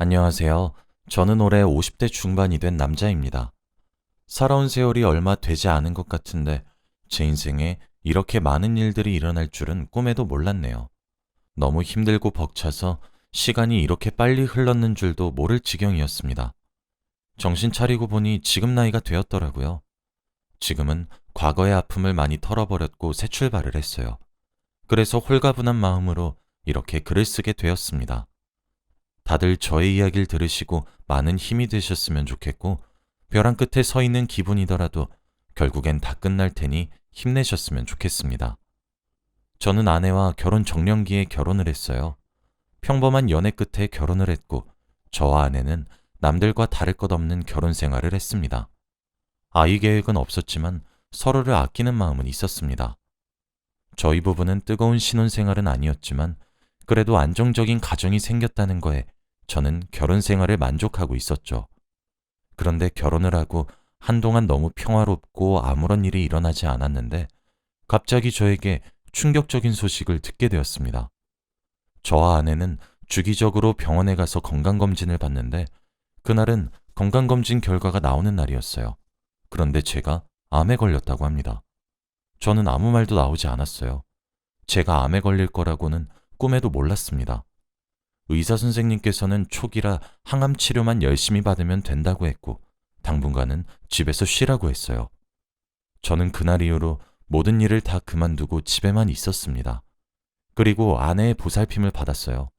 안녕하세요. 저는 올해 50대 중반이 된 남자입니다. 살아온 세월이 얼마 되지 않은 것 같은데 제 인생에 이렇게 많은 일들이 일어날 줄은 꿈에도 몰랐네요. 너무 힘들고 벅차서 시간이 이렇게 빨리 흘렀는 줄도 모를 지경이었습니다. 정신 차리고 보니 지금 나이가 되었더라고요. 지금은 과거의 아픔을 많이 털어버렸고 새 출발을 했어요. 그래서 홀가분한 마음으로 이렇게 글을 쓰게 되었습니다. 다들 저의 이야기를 들으시고 많은 힘이 되셨으면 좋겠고, 벼랑 끝에 서 있는 기분이더라도 결국엔 다 끝날 테니 힘내셨으면 좋겠습니다. 저는 아내와 결혼 정년기에 결혼을 했어요. 평범한 연애 끝에 결혼을 했고, 저와 아내는 남들과 다를 것 없는 결혼 생활을 했습니다. 아이 계획은 없었지만 서로를 아끼는 마음은 있었습니다. 저희 부부는 뜨거운 신혼생활은 아니었지만 그래도 안정적인 가정이 생겼다는 거에 저는 결혼 생활을 만족하고 있었죠. 그런데 결혼을 하고 한동안 너무 평화롭고 아무런 일이 일어나지 않았는데 갑자기 저에게 충격적인 소식을 듣게 되었습니다. 저와 아내는 주기적으로 병원에 가서 건강검진을 받는데 그날은 건강검진 결과가 나오는 날이었어요. 그런데 제가 암에 걸렸다고 합니다. 저는 아무 말도 나오지 않았어요. 제가 암에 걸릴 거라고는 꿈에도 몰랐습니다. 의사 선생님께서는 초기라 항암 치료만 열심히 받으면 된다고 했고 당분간은 집에서 쉬라고 했어요. 저는 그날 이후로 모든 일을 다 그만두고 집에만 있었습니다. 그리고 아내의 보살핌을 받았어요.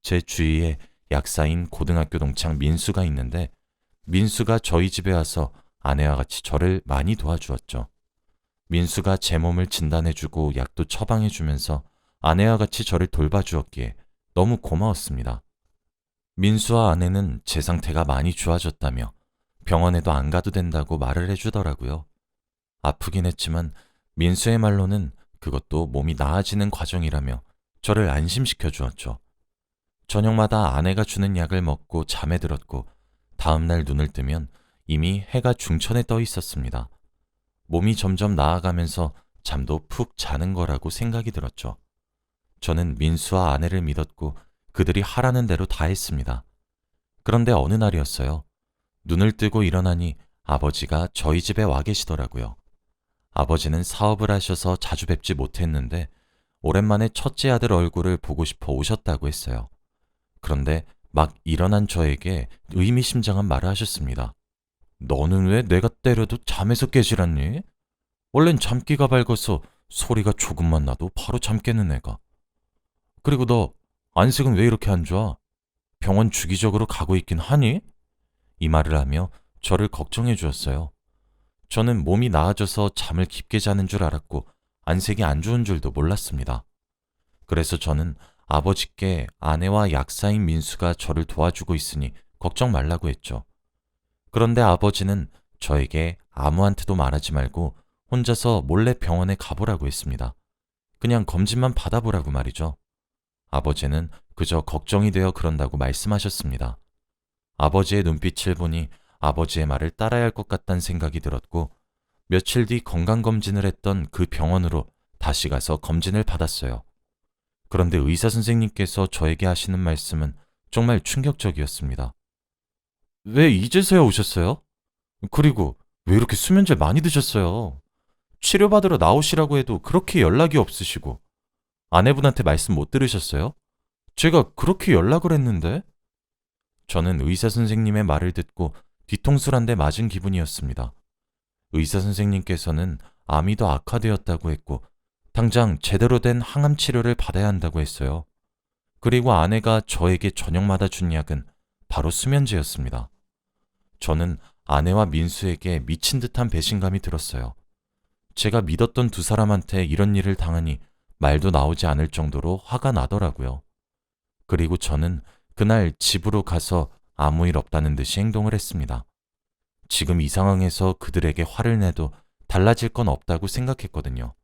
제 주위에 약사인 고등학교 동창 민수가 있는데 민수가 저희 집에 와서 아내와 같이 저를 많이 도와주었죠. 민수가 제 몸을 진단해주고 약도 처방해주면서 아내와 같이 저를 돌봐주었기에 너무 고마웠습니다. 민수와 아내는 제 상태가 많이 좋아졌다며 병원에도 안 가도 된다고 말을 해주더라고요. 아프긴 했지만 민수의 말로는 그것도 몸이 나아지는 과정이라며 저를 안심시켜 주었죠. 저녁마다 아내가 주는 약을 먹고 잠에 들었고 다음날 눈을 뜨면 이미 해가 중천에 떠 있었습니다. 몸이 점점 나아가면서 잠도 푹 자는 거라고 생각이 들었죠. 저는 민수와 아내를 믿었고 그들이 하라는 대로 다 했습니다. 그런데 어느 날이었어요. 눈을 뜨고 일어나니 아버지가 저희 집에 와 계시더라고요. 아버지는 사업을 하셔서 자주 뵙지 못했는데 오랜만에 첫째 아들 얼굴을 보고 싶어 오셨다고 했어요. 그런데 막 일어난 저에게 의미심장한 말을 하셨습니다. 너는 왜 내가 때려도 잠에서 깨질 않니? 원래는 잠기가 밝아서 소리가 조금만 나도 바로 잠 깨는 애가. 그리고 너 안색은 왜 이렇게 안 좋아? 병원 주기적으로 가고 있긴 하니? 이 말을 하며 저를 걱정해 주었어요. 저는 몸이 나아져서 잠을 깊게 자는 줄 알았고 안색이 안 좋은 줄도 몰랐습니다. 그래서 저는 아버지께 아내와 약사인 민수가 저를 도와주고 있으니 걱정 말라고 했죠. 그런데 아버지는 저에게 아무한테도 말하지 말고 혼자서 몰래 병원에 가보라고 했습니다. 그냥 검진만 받아보라고 말이죠. 아버지는 그저 걱정이 되어 그런다고 말씀하셨습니다. 아버지의 눈빛을 보니 아버지의 말을 따라야 할 것 같다는 생각이 들었고 며칠 뒤 건강검진을 했던 그 병원으로 다시 가서 검진을 받았어요. 그런데 의사 선생님께서 저에게 하시는 말씀은 정말 충격적이었습니다. 왜 이제서야 오셨어요? 그리고 왜 이렇게 수면제 많이 드셨어요? 치료받으러 나오시라고 해도 그렇게 연락이 없으시고 아내분한테 말씀 못 들으셨어요? 제가 그렇게 연락을 했는데? 저는 의사 선생님의 말을 듣고 뒤통수를 한 대 맞은 기분이었습니다. 의사 선생님께서는 암이 더 악화되었다고 했고 당장 제대로 된 항암 치료를 받아야 한다고 했어요. 그리고 아내가 저에게 저녁마다 준 약은 바로 수면제였습니다. 저는 아내와 민수에게 미친 듯한 배신감이 들었어요. 제가 믿었던 두 사람한테 이런 일을 당하니 말도 나오지 않을 정도로 화가 나더라고요. 그리고 저는 그날 집으로 가서 아무 일 없다는 듯이 행동을 했습니다. 지금 이 상황에서 그들에게 화를 내도 달라질 건 없다고 생각했거든요.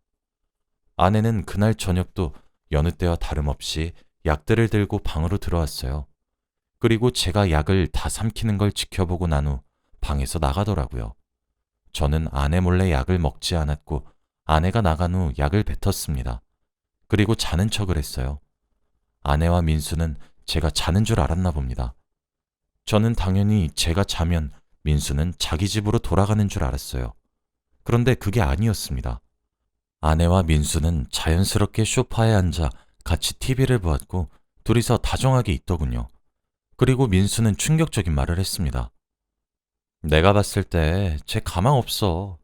아내는 그날 저녁도 여느 때와 다름없이 약들을 들고 방으로 들어왔어요. 그리고 제가 약을 다 삼키는 걸 지켜보고 난 후 방에서 나가더라고요. 저는 아내 몰래 약을 먹지 않았고 아내가 나간 후 약을 뱉었습니다. 그리고 자는 척을 했어요. 아내와 민수는 제가 자는 줄 알았나 봅니다. 저는 당연히 제가 자면 민수는 자기 집으로 돌아가는 줄 알았어요. 그런데 그게 아니었습니다. 아내와 민수는 자연스럽게 소파에 앉아 같이 TV를 보았고 둘이서 다정하게 있더군요. 그리고 민수는 충격적인 말을 했습니다. 내가 봤을 때 쟤 가망 없어.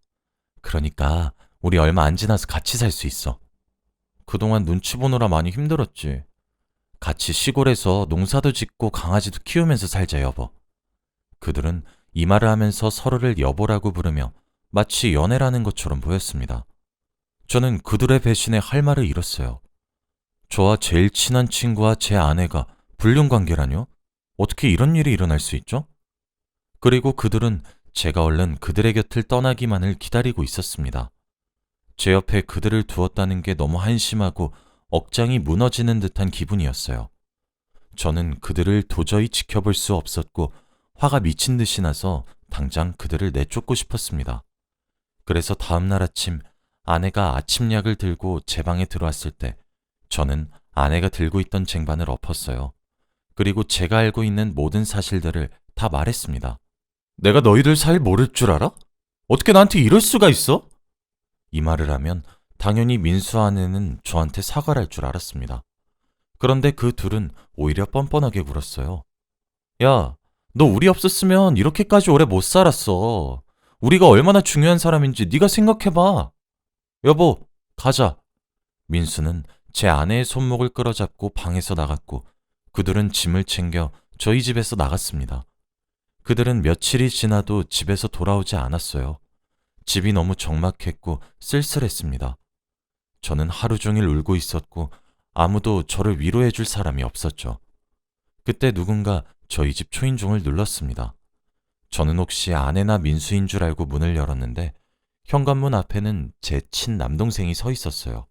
그러니까 우리 얼마 안 지나서 같이 살 수 있어. 그동안 눈치 보느라 많이 힘들었지. 같이 시골에서 농사도 짓고 강아지도 키우면서 살자, 여보. 그들은 이 말을 하면서 서로를 여보라고 부르며 마치 연애라는 것처럼 보였습니다. 저는 그들의 배신에 할 말을 잃었어요. 저와 제일 친한 친구와 제 아내가 불륜 관계라뇨? 어떻게 이런 일이 일어날 수 있죠? 그리고 그들은 제가 얼른 그들의 곁을 떠나기만을 기다리고 있었습니다. 제 옆에 그들을 두었다는 게 너무 한심하고 억장이 무너지는 듯한 기분이었어요. 저는 그들을 도저히 지켜볼 수 없었고 화가 미친 듯이 나서 당장 그들을 내쫓고 싶었습니다. 그래서 다음 날 아침 아내가 아침약을 들고 제 방에 들어왔을 때 저는 아내가 들고 있던 쟁반을 엎었어요. 그리고 제가 알고 있는 모든 사실들을 다 말했습니다. 내가 너희들 사이 모를 줄 알아? 어떻게 나한테 이럴 수가 있어? 이 말을 하면 당연히 민수 아내는 저한테 사과를 할 줄 알았습니다. 그런데 그 둘은 오히려 뻔뻔하게 굴었어요. 야, 너 우리 없었으면 이렇게까지 오래 못 살았어. 우리가 얼마나 중요한 사람인지 네가 생각해봐. 여보, 가자. 민수는 제 아내의 손목을 끌어잡고 방에서 나갔고 그들은 짐을 챙겨 저희 집에서 나갔습니다. 그들은 며칠이 지나도 집에서 돌아오지 않았어요. 집이 너무 적막했고 쓸쓸했습니다. 저는 하루 종일 울고 있었고 아무도 저를 위로해줄 사람이 없었죠. 그때 누군가 저희 집 초인종을 눌렀습니다. 저는 혹시 아내나 민수인 줄 알고 문을 열었는데 현관문 앞에는 제 친남동생이 서 있었어요.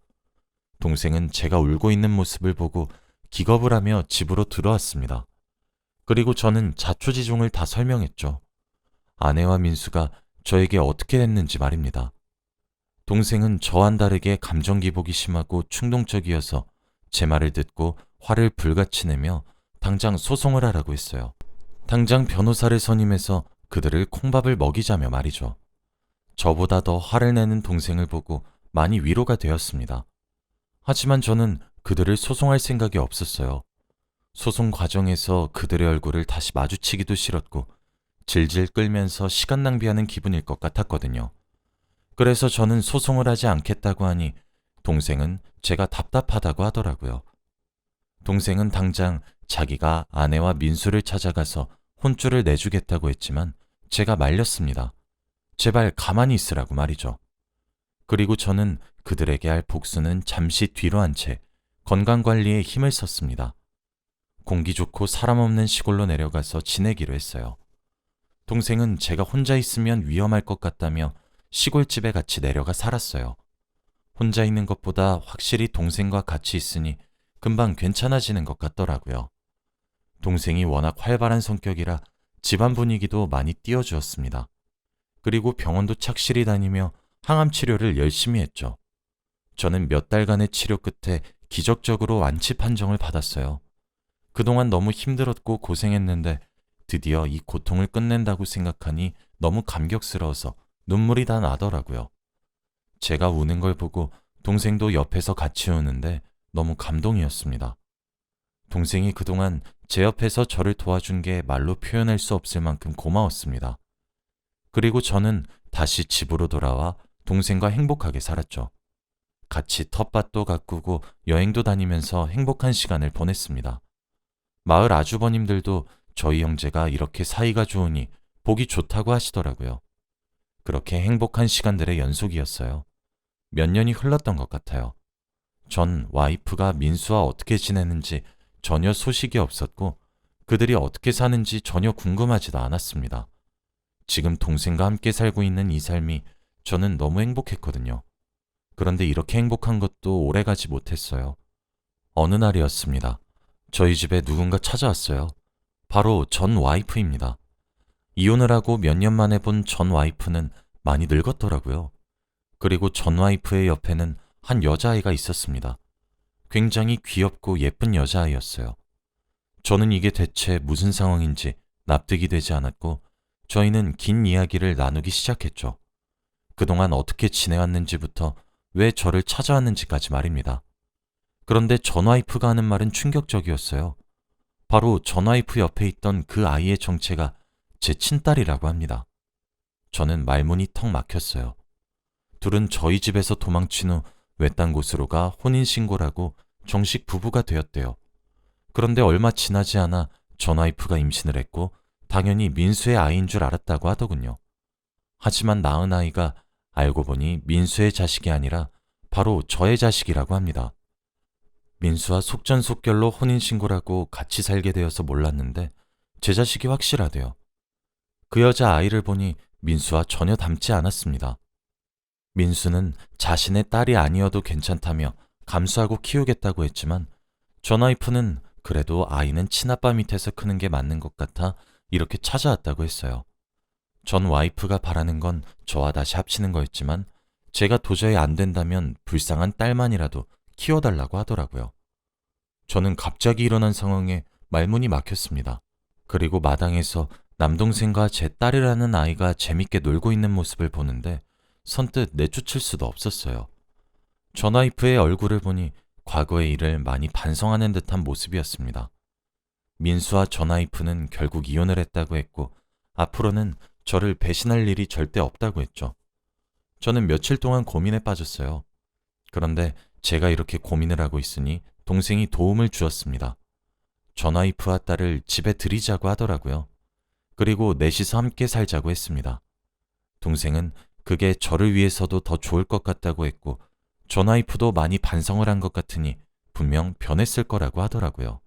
동생은 제가 울고 있는 모습을 보고 기겁을 하며 집으로 들어왔습니다. 그리고 저는 자초지종을 다 설명했죠. 아내와 민수가 저에게 어떻게 됐는지 말입니다. 동생은 저와는 다르게 감정 기복이 심하고 충동적이어서 제 말을 듣고 화를 불같이 내며 당장 소송을 하라고 했어요. 당장 변호사를 선임해서 그들을 콩밥을 먹이자며 말이죠. 저보다 더 화를 내는 동생을 보고 많이 위로가 되었습니다. 하지만 저는 그들을 소송할 생각이 없었어요. 소송 과정에서 그들의 얼굴을 다시 마주치기도 싫었고 질질 끌면서 시간 낭비하는 기분일 것 같았거든요. 그래서 저는 소송을 하지 않겠다고 하니 동생은 제가 답답하다고 하더라고요. 동생은 당장 자기가 아내와 민수를 찾아가서 혼쭐을 내주겠다고 했지만 제가 말렸습니다. 제발 가만히 있으라고 말이죠. 그리고 저는 그들에게 할 복수는 잠시 뒤로 한 채 건강관리에 힘을 썼습니다. 공기 좋고 사람 없는 시골로 내려가서 지내기로 했어요. 동생은 제가 혼자 있으면 위험할 것 같다며 시골집에 같이 내려가 살았어요. 혼자 있는 것보다 확실히 동생과 같이 있으니 금방 괜찮아지는 것 같더라고요. 동생이 워낙 활발한 성격이라 집안 분위기도 많이 띄워주었습니다. 그리고 병원도 착실히 다니며 항암 치료를 열심히 했죠. 저는 몇 달간의 치료 끝에 기적적으로 완치 판정을 받았어요. 그동안 너무 힘들었고 고생했는데 드디어 이 고통을 끝낸다고 생각하니 너무 감격스러워서 눈물이 다 나더라고요. 제가 우는 걸 보고 동생도 옆에서 같이 우는데 너무 감동이었습니다. 동생이 그동안 제 옆에서 저를 도와준 게 말로 표현할 수 없을 만큼 고마웠습니다. 그리고 저는 다시 집으로 돌아와 동생과 행복하게 살았죠. 같이 텃밭도 가꾸고 여행도 다니면서 행복한 시간을 보냈습니다. 마을 아주버님들도 저희 형제가 이렇게 사이가 좋으니 보기 좋다고 하시더라고요. 그렇게 행복한 시간들의 연속이었어요. 몇 년이 흘렀던 것 같아요. 전 와이프가 민수와 어떻게 지내는지 전혀 소식이 없었고 그들이 어떻게 사는지 전혀 궁금하지도 않았습니다. 지금 동생과 함께 살고 있는 이 삶이 저는 너무 행복했거든요. 그런데 이렇게 행복한 것도 오래가지 못했어요. 어느 날이었습니다. 저희 집에 누군가 찾아왔어요. 바로 전 와이프입니다. 이혼을 하고 몇 년 만에 본 전 와이프는 많이 늙었더라고요. 그리고 전 와이프의 옆에는 한 여자아이가 있었습니다. 굉장히 귀엽고 예쁜 여자아이였어요. 저는 이게 대체 무슨 상황인지 납득이 되지 않았고 저희는 긴 이야기를 나누기 시작했죠. 그동안 어떻게 지내왔는지부터 왜 저를 찾아왔는지까지 말입니다. 그런데 전 와이프가 하는 말은 충격적이었어요. 바로 전 와이프 옆에 있던 그 아이의 정체가 제 친딸이라고 합니다. 저는 말문이 턱 막혔어요. 둘은 저희 집에서 도망친 후 외딴 곳으로 가 혼인신고를 하고 정식 부부가 되었대요. 그런데 얼마 지나지 않아 전 와이프가 임신을 했고 당연히 민수의 아이인 줄 알았다고 하더군요. 하지만 낳은 아이가 알고 보니 민수의 자식이 아니라 바로 저의 자식이라고 합니다. 민수와 속전속결로 혼인신고를 하고 같이 살게 되어서 몰랐는데 제 자식이 확실하대요. 그 여자 아이를 보니 민수와 전혀 닮지 않았습니다. 민수는 자신의 딸이 아니어도 괜찮다며 감수하고 키우겠다고 했지만 전 와이프는 그래도 아이는 친아빠 밑에서 크는 게 맞는 것 같아 이렇게 찾아왔다고 했어요. 전 와이프가 바라는 건 저와 다시 합치는 거였지만 제가 도저히 안 된다면 불쌍한 딸만이라도 키워달라고 하더라고요. 저는 갑자기 일어난 상황에 말문이 막혔습니다. 그리고 마당에서 남동생과 제 딸이라는 아이가 재밌게 놀고 있는 모습을 보는데 선뜻 내쫓을 수도 없었어요. 전 와이프의 얼굴을 보니 과거의 일을 많이 반성하는 듯한 모습이었습니다. 민수와 전 와이프는 결국 이혼을 했다고 했고 앞으로는 저를 배신할 일이 절대 없다고 했죠. 저는 며칠 동안 고민에 빠졌어요. 그런데 제가 이렇게 고민을 하고 있으니 동생이 도움을 주었습니다. 전 와이프와 딸을 집에 들이자고 하더라고요. 그리고 넷이서 함께 살자고 했습니다. 동생은 그게 저를 위해서도 더 좋을 것 같다고 했고 전 와이프도 많이 반성을 한 것 같으니 분명 변했을 거라고 하더라고요.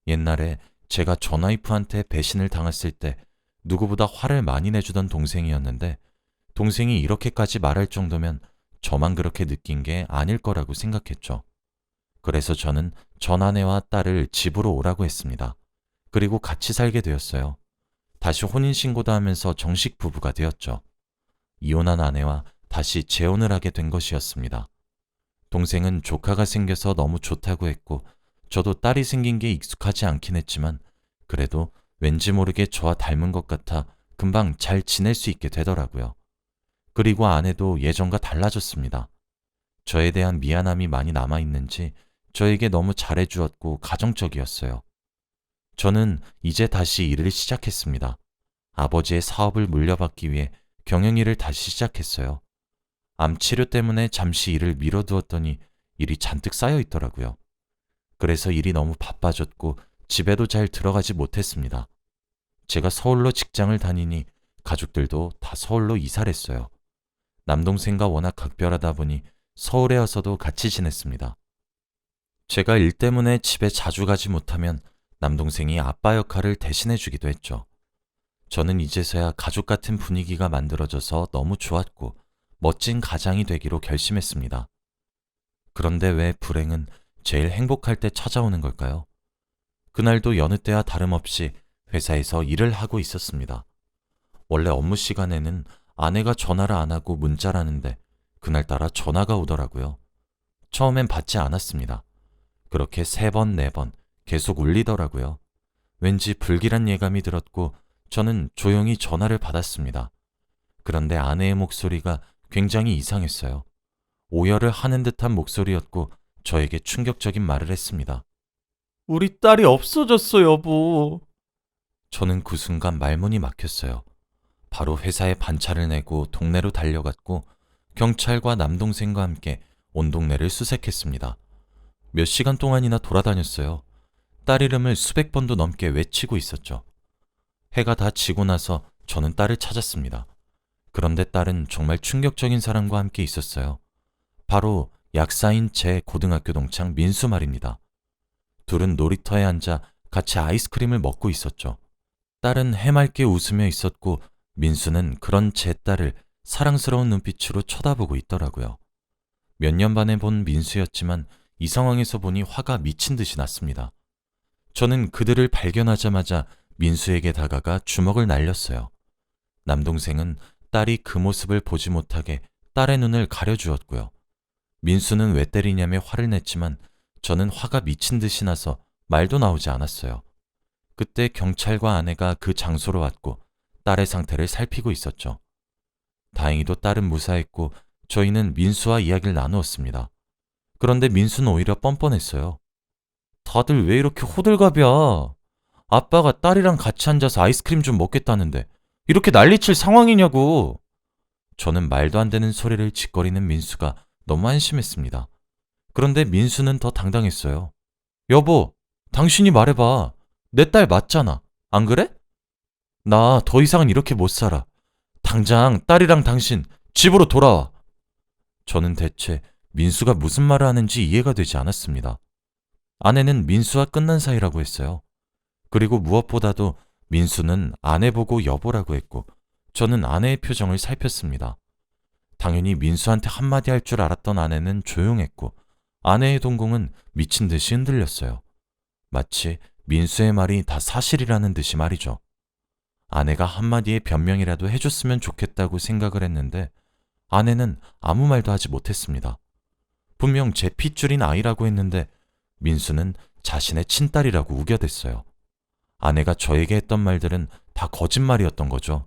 옛날에 제가 전 와이프한테 배신을 당했을 때 누구보다 화를 많이 내주던 동생이었는데 동생이 이렇게까지 말할 정도면 저만 그렇게 느낀 게 아닐 거라고 생각했죠. 그래서 저는 전 아내와 딸을 집으로 오라고 했습니다. 그리고 같이 살게 되었어요. 다시 혼인신고도 하면서 정식 부부가 되었죠. 이혼한 아내와 다시 재혼을 하게 된 것이었습니다. 동생은 조카가 생겨서 너무 좋다고 했고 저도 딸이 생긴 게 익숙하지 않긴 했지만 그래도 왠지 모르게 저와 닮은 것 같아 금방 잘 지낼 수 있게 되더라고요. 그리고 아내도 예전과 달라졌습니다. 저에 대한 미안함이 많이 남아있는지 저에게 너무 잘해주었고 가정적이었어요. 저는 이제 다시 일을 시작했습니다. 아버지의 사업을 물려받기 위해 경영일을 다시 시작했어요. 암 치료 때문에 잠시 일을 미뤄두었더니 일이 잔뜩 쌓여 있더라고요. 그래서 일이 너무 바빠졌고 집에도 잘 들어가지 못했습니다. 제가 서울로 직장을 다니니 가족들도 다 서울로 이사를 했어요. 남동생과 워낙 각별하다 보니 서울에 와서도 같이 지냈습니다. 제가 일 때문에 집에 자주 가지 못하면 남동생이 아빠 역할을 대신해 주기도 했죠. 저는 이제서야 가족 같은 분위기가 만들어져서 너무 좋았고 멋진 가장이 되기로 결심했습니다. 그런데 왜 불행은 제일 행복할 때 찾아오는 걸까요? 그날도 여느 때와 다름없이 회사에서 일을 하고 있었습니다. 원래 업무 시간에는 아내가 전화를 안 하고 문자를 하는데 그날따라 전화가 오더라고요. 처음엔 받지 않았습니다. 그렇게 3번, 4번 계속 울리더라고요. 왠지 불길한 예감이 들었고 저는 조용히 전화를 받았습니다. 그런데 아내의 목소리가 굉장히 이상했어요. 오열을 하는 듯한 목소리였고 저에게 충격적인 말을 했습니다. 우리 딸이 없어졌어, 여보. 저는 그 순간 말문이 막혔어요. 바로 회사에 반차를 내고 동네로 달려갔고 경찰과 남동생과 함께 온 동네를 수색했습니다. 몇 시간 동안이나 돌아다녔어요. 딸 이름을 수백 번도 넘게 외치고 있었죠. 해가 다 지고 나서 저는 딸을 찾았습니다. 그런데 딸은 정말 충격적인 사람과 함께 있었어요. 바로 약사인 제 고등학교 동창 민수 말입니다. 둘은 놀이터에 앉아 같이 아이스크림을 먹고 있었죠. 딸은 해맑게 웃으며 있었고 민수는 그런 제 딸을 사랑스러운 눈빛으로 쳐다보고 있더라고요. 몇 년 만에 본 민수였지만 이 상황에서 보니 화가 미친 듯이 났습니다. 저는 그들을 발견하자마자 민수에게 다가가 주먹을 날렸어요. 남동생은 딸이 그 모습을 보지 못하게 딸의 눈을 가려주었고요. 민수는 왜 때리냐며 화를 냈지만 저는 화가 미친 듯이 나서 말도 나오지 않았어요. 그때 경찰과 아내가 그 장소로 왔고 딸의 상태를 살피고 있었죠. 다행히도 딸은 무사했고 저희는 민수와 이야기를 나누었습니다. 그런데 민수는 오히려 뻔뻔했어요. 다들 왜 이렇게 호들갑이야? 아빠가 딸이랑 같이 앉아서 아이스크림 좀 먹겠다는데 이렇게 난리칠 상황이냐고. 저는 말도 안 되는 소리를 짓거리는 민수가 너무 한심했습니다. 그런데 민수는 더 당당했어요. 여보, 당신이 말해봐. 내 딸 맞잖아. 안 그래? 나 더 이상은 이렇게 못 살아. 당장 딸이랑 당신 집으로 돌아와. 저는 대체 민수가 무슨 말을 하는지 이해가 되지 않았습니다. 아내는 민수와 끝난 사이라고 했어요. 그리고 무엇보다도 민수는 아내 보고 여보라고 했고 저는 아내의 표정을 살폈습니다. 당연히 민수한테 한마디 할 줄 알았던 아내는 조용했고 아내의 동공은 미친 듯이 흔들렸어요. 마치 민수의 말이 다 사실이라는 듯이 말이죠. 아내가 한마디의 변명이라도 해줬으면 좋겠다고 생각을 했는데 아내는 아무 말도 하지 못했습니다. 분명 제 핏줄인 아이라고 했는데 민수는 자신의 친딸이라고 우겨댔어요. 아내가 저에게 했던 말들은 다 거짓말이었던 거죠.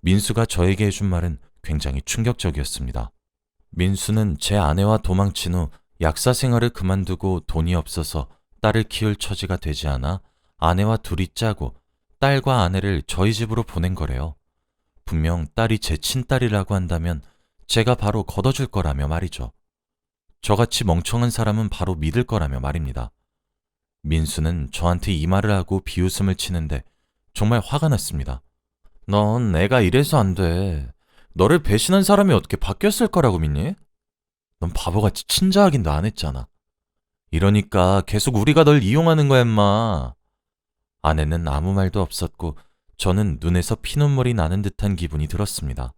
민수가 저에게 해준 말은 굉장히 충격적이었습니다. 민수는 제 아내와 도망친 후 약사 생활을 그만두고 돈이 없어서 딸을 키울 처지가 되지 않아 아내와 둘이 짜고 딸과 아내를 저희 집으로 보낸 거래요. 분명 딸이 제 친딸이라고 한다면 제가 바로 걷어줄 거라며 말이죠. 저같이 멍청한 사람은 바로 믿을 거라며 말입니다. 민수는 저한테 이 말을 하고 비웃음을 치는데 정말 화가 났습니다. 넌 애가 이래서 안 돼. 너를 배신한 사람이 어떻게 바뀌었을 거라고 믿니? 넌 바보같이 친자 확인도 안 했잖아. 이러니까 계속 우리가 널 이용하는 거야, 임마. 아내는 아무 말도 없었고 저는 눈에서 피눈물이 나는 듯한 기분이 들었습니다.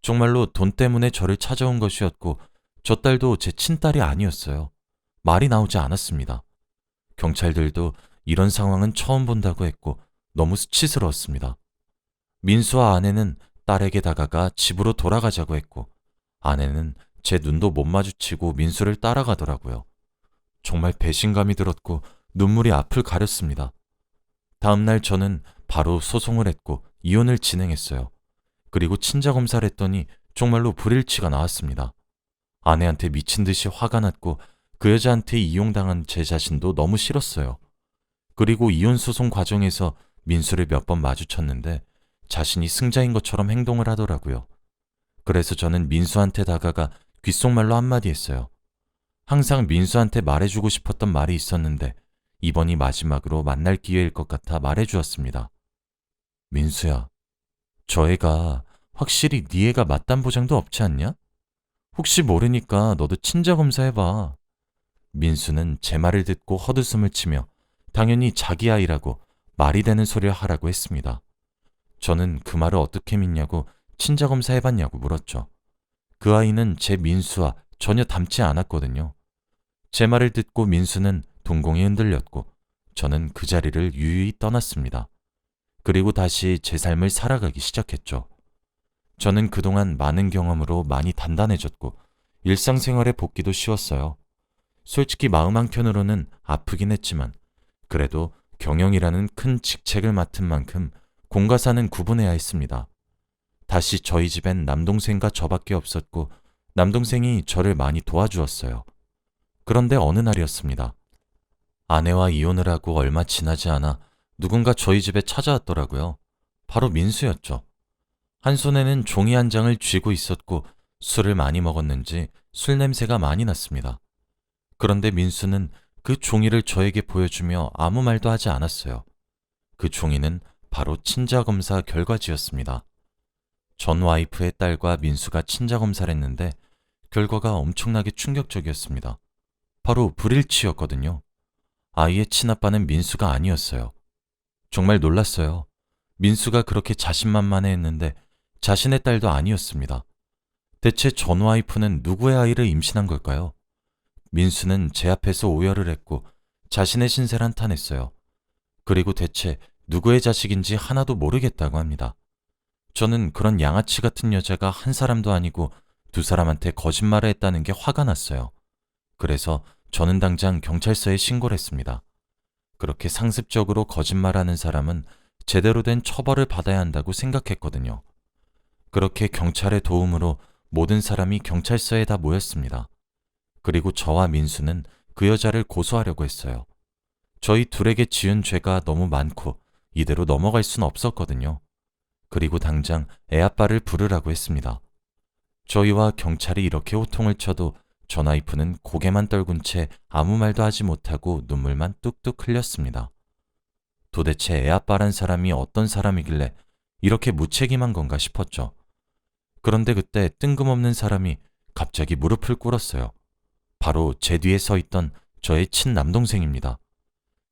정말로 돈 때문에 저를 찾아온 것이었고 저 딸도 제 친딸이 아니었어요. 말이 나오지 않았습니다. 경찰들도 이런 상황은 처음 본다고 했고 너무 수치스러웠습니다. 민수와 아내는 딸에게 다가가 집으로 돌아가자고 했고 아내는 제 눈도 못 마주치고 민수를 따라가더라고요. 정말 배신감이 들었고 눈물이 앞을 가렸습니다. 다음날 저는 바로 소송을 했고 이혼을 진행했어요. 그리고 친자 검사를 했더니 정말로 불일치가 나왔습니다. 아내한테 미친 듯이 화가 났고 그 여자한테 이용당한 제 자신도 너무 싫었어요. 그리고 이혼 소송 과정에서 민수를 몇 번 마주쳤는데 자신이 승자인 것처럼 행동을 하더라고요. 그래서 저는 민수한테 다가가 귓속말로 한마디 했어요. 항상 민수한테 말해주고 싶었던 말이 있었는데 이번이 마지막으로 만날 기회일 것 같아 말해주었습니다. 민수야, 저 애가 확실히 네 애가 맞단 보장도 없지 않냐? 혹시 모르니까 너도 친자 검사해봐. 민수는 제 말을 듣고 헛웃음을 치며 당연히 자기 아이라고 말이 되는 소리를 하라고 했습니다. 저는 그 말을 어떻게 믿냐고 친자 검사 해봤냐고 물었죠. 그 아이는 제 민수와 전혀 닮지 않았거든요. 제 말을 듣고 민수는 동공이 흔들렸고 저는 그 자리를 유유히 떠났습니다. 그리고 다시 제 삶을 살아가기 시작했죠. 저는 그동안 많은 경험으로 많이 단단해졌고 일상생활에 복귀도 쉬웠어요. 솔직히 마음 한켠으로는 아프긴 했지만 그래도 경영이라는 큰 직책을 맡은 만큼 공과사는 구분해야 했습니다. 다시 저희 집엔 남동생과 저밖에 없었고 남동생이 저를 많이 도와주었어요. 그런데 어느 날이었습니다. 아내와 이혼을 하고 얼마 지나지 않아 누군가 저희 집에 찾아왔더라고요. 바로 민수였죠. 한 손에는 종이 한 장을 쥐고 있었고 술을 많이 먹었는지 술 냄새가 많이 났습니다. 그런데 민수는 그 종이를 저에게 보여주며 아무 말도 하지 않았어요. 그 종이는 바로 친자검사 결과지였습니다. 전 와이프의 딸과 민수가 친자검사를 했는데 결과가 엄청나게 충격적이었습니다. 바로 불일치였거든요. 아이의 친아빠는 민수가 아니었어요. 정말 놀랐어요. 민수가 그렇게 자신만만해했는데 자신의 딸도 아니었습니다. 대체 전 와이프는 누구의 아이를 임신한 걸까요? 민수는 제 앞에서 오열을 했고 자신의 신세를 한탄했어요. 그리고 대체 누구의 자식인지 하나도 모르겠다고 합니다. 저는 그런 양아치 같은 여자가 한 사람도 아니고 두 사람한테 거짓말을 했다는 게 화가 났어요. 그래서 저는 당장 경찰서에 신고를 했습니다. 그렇게 상습적으로 거짓말하는 사람은 제대로 된 처벌을 받아야 한다고 생각했거든요. 그렇게 경찰의 도움으로 모든 사람이 경찰서에 다 모였습니다. 그리고 저와 민수는 그 여자를 고소하려고 했어요. 저희 둘에게 지은 죄가 너무 많고 이대로 넘어갈 수는 없었거든요. 그리고 당장 애아빠를 부르라고 했습니다. 저희와 경찰이 이렇게 호통을 쳐도 전 와이프는 고개만 떨군 채 아무 말도 하지 못하고 눈물만 뚝뚝 흘렸습니다. 도대체 애아빠란 사람이 어떤 사람이길래 이렇게 무책임한 건가 싶었죠. 그런데 그때 뜬금없는 사람이 갑자기 무릎을 꿇었어요. 바로 제 뒤에 서 있던 저의 친남동생입니다.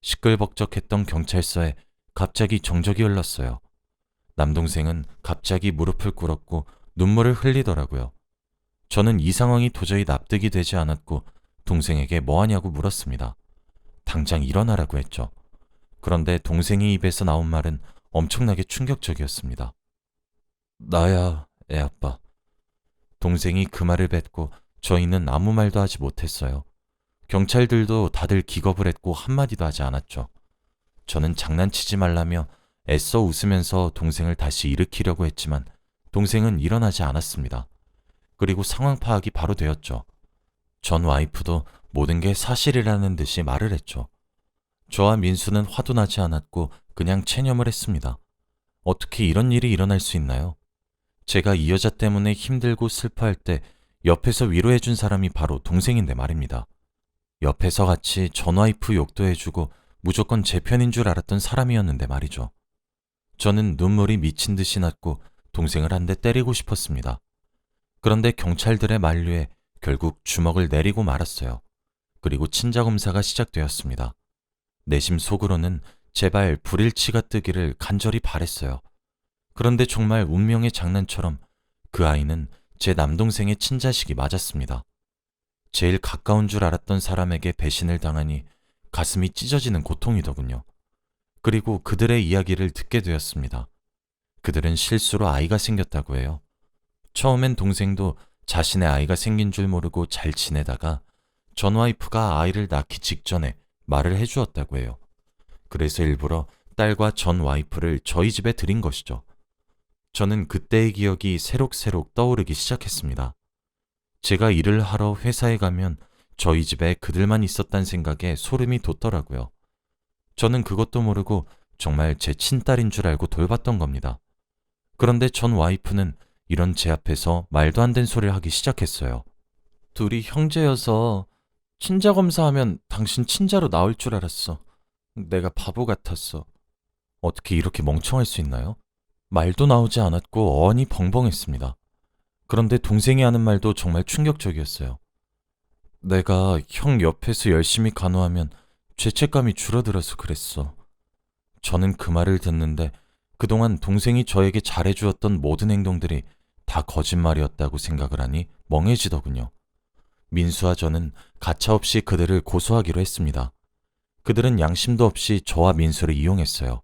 시끌벅적했던 경찰서에 갑자기 정적이 흘렀어요. 남동생은 갑자기 무릎을 꿇었고 눈물을 흘리더라고요. 저는 이 상황이 도저히 납득이 되지 않았고 동생에게 뭐 하냐고 물었습니다. 당장 일어나라고 했죠. 그런데 동생이 입에서 나온 말은 엄청나게 충격적이었습니다. 나야, 애아빠. 동생이 그 말을 뱉고 저희는 아무 말도 하지 못했어요. 경찰들도 다들 기겁을 했고 한마디도 하지 않았죠. 저는 장난치지 말라며 애써 웃으면서 동생을 다시 일으키려고 했지만 동생은 일어나지 않았습니다. 그리고 상황 파악이 바로 되었죠. 전 와이프도 모든 게 사실이라는 듯이 말을 했죠. 저와 민수는 화도 나지 않았고 그냥 체념을 했습니다. 어떻게 이런 일이 일어날 수 있나요? 제가 이 여자 때문에 힘들고 슬퍼할 때 옆에서 위로해준 사람이 바로 동생인데 말입니다. 옆에서 같이 전 와이프 욕도 해주고 무조건 제 편인 줄 알았던 사람이었는데 말이죠. 저는 눈물이 미친 듯이 났고 동생을 한 대 때리고 싶었습니다. 그런데 경찰들의 만류에 결국 주먹을 내리고 말았어요. 그리고 친자검사가 시작되었습니다. 내심 속으로는 제발 불일치가 뜨기를 간절히 바랬어요. 그런데 정말 운명의 장난처럼 그 아이는 제 남동생의 친자식이 맞았습니다. 제일 가까운 줄 알았던 사람에게 배신을 당하니 가슴이 찢어지는 고통이더군요. 그리고 그들의 이야기를 듣게 되었습니다. 그들은 실수로 아이가 생겼다고 해요. 처음엔 동생도 자신의 아이가 생긴 줄 모르고 잘 지내다가 전 와이프가 아이를 낳기 직전에 말을 해주었다고 해요. 그래서 일부러 딸과 전 와이프를 저희 집에 들인 것이죠. 저는 그때의 기억이 새록새록 떠오르기 시작했습니다. 제가 일을 하러 회사에 가면 저희 집에 그들만 있었단 생각에 소름이 돋더라고요. 저는 그것도 모르고 정말 제 친딸인 줄 알고 돌봤던 겁니다. 그런데 전 와이프는 이런 제 앞에서 말도 안 되는 소리를 하기 시작했어요. 둘이 형제여서 친자 검사하면 당신 친자로 나올 줄 알았어. 내가 바보 같았어. 어떻게 이렇게 멍청할 수 있나요? 말도 나오지 않았고 어안이 벙벙했습니다. 그런데 동생이 하는 말도 정말 충격적이었어요. 내가 형 옆에서 열심히 간호하면 죄책감이 줄어들어서 그랬어. 저는 그 말을 듣는데 그동안 동생이 저에게 잘해주었던 모든 행동들이 다 거짓말이었다고 생각을 하니 멍해지더군요. 민수와 저는 가차없이 그들을 고소하기로 했습니다. 그들은 양심도 없이 저와 민수를 이용했어요.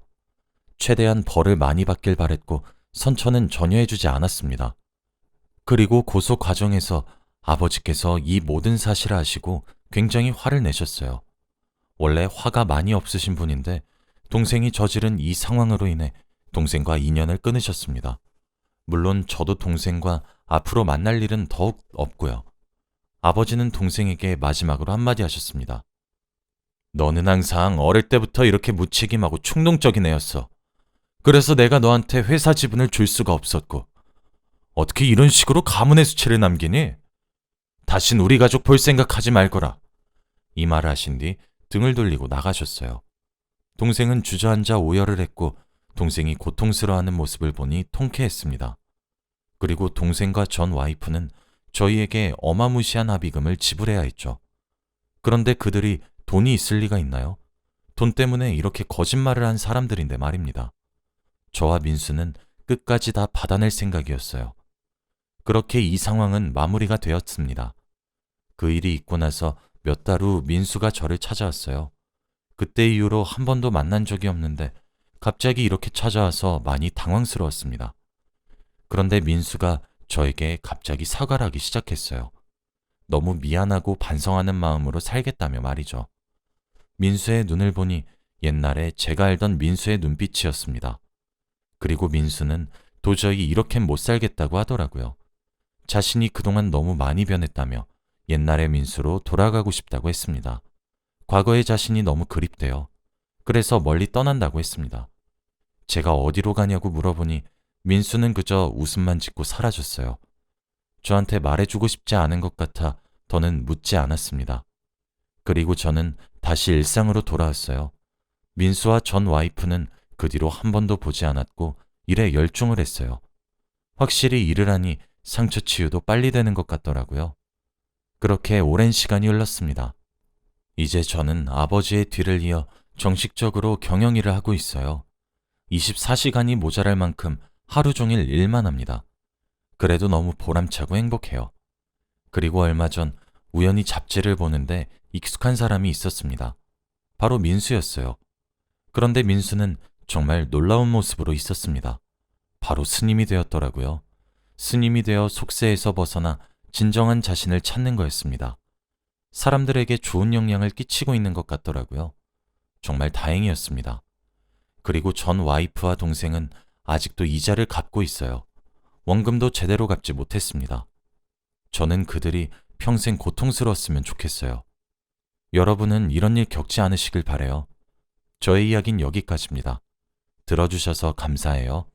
최대한 벌을 많이 받길 바랬고 선처는 전혀 해주지 않았습니다. 그리고 고소 과정에서 아버지께서 이 모든 사실을 아시고 굉장히 화를 내셨어요. 원래 화가 많이 없으신 분인데 동생이 저지른 이 상황으로 인해 동생과 인연을 끊으셨습니다. 물론 저도 동생과 앞으로 만날 일은 더욱 없고요. 아버지는 동생에게 마지막으로 한마디 하셨습니다. 너는 항상 어릴 때부터 이렇게 무책임하고 충동적인 애였어. 그래서 내가 너한테 회사 지분을 줄 수가 없었고 어떻게 이런 식으로 가문의 수치를 남기니? 다신 우리 가족 볼 생각하지 말거라. 이 말을 하신 뒤 등을 돌리고 나가셨어요. 동생은 주저앉아 오열을 했고 동생이 고통스러워하는 모습을 보니 통쾌했습니다. 그리고 동생과 전 와이프는 저희에게 어마무시한 합의금을 지불해야 했죠. 그런데 그들이 돈이 있을 리가 있나요? 돈 때문에 이렇게 거짓말을 한 사람들인데 말입니다. 저와 민수는 끝까지 다 받아낼 생각이었어요. 그렇게 이 상황은 마무리가 되었습니다. 그 일이 있고 나서 몇 달 후 민수가 저를 찾아왔어요. 그때 이후로 한 번도 만난 적이 없는데 갑자기 이렇게 찾아와서 많이 당황스러웠습니다. 그런데 민수가 저에게 갑자기 사과를 하기 시작했어요. 너무 미안하고 반성하는 마음으로 살겠다며 말이죠. 민수의 눈을 보니 옛날에 제가 알던 민수의 눈빛이었습니다. 그리고 민수는 도저히 이렇게 못 살겠다고 하더라고요. 자신이 그동안 너무 많이 변했다며 옛날의 민수로 돌아가고 싶다고 했습니다. 과거의 자신이 너무 그립대요. 그래서 멀리 떠난다고 했습니다. 제가 어디로 가냐고 물어보니 민수는 그저 웃음만 짓고 사라졌어요. 저한테 말해주고 싶지 않은 것 같아 더는 묻지 않았습니다. 그리고 저는 다시 일상으로 돌아왔어요. 민수와 전 와이프는 그 뒤로 한 번도 보지 않았고 일에 열중을 했어요. 확실히 일을 하니 상처 치유도 빨리 되는 것 같더라고요. 그렇게 오랜 시간이 흘렀습니다. 이제 저는 아버지의 뒤를 이어 정식적으로 경영 일을 하고 있어요. 24시간이 모자랄 만큼 하루 종일 일만 합니다. 그래도 너무 보람차고 행복해요. 그리고 얼마 전 우연히 잡지를 보는데 익숙한 사람이 있었습니다. 바로 민수였어요. 그런데 민수는 정말 놀라운 모습으로 있었습니다. 바로 스님이 되었더라고요. 스님이 되어 속세에서 벗어나 진정한 자신을 찾는 거였습니다. 사람들에게 좋은 영향을 끼치고 있는 것 같더라고요. 정말 다행이었습니다. 그리고 전 와이프와 동생은 아직도 이자를 갚고 있어요. 원금도 제대로 갚지 못했습니다. 저는 그들이 평생 고통스러웠으면 좋겠어요. 여러분은 이런 일 겪지 않으시길 바래요. 저의 이야기는 여기까지입니다. 들어주셔서 감사해요.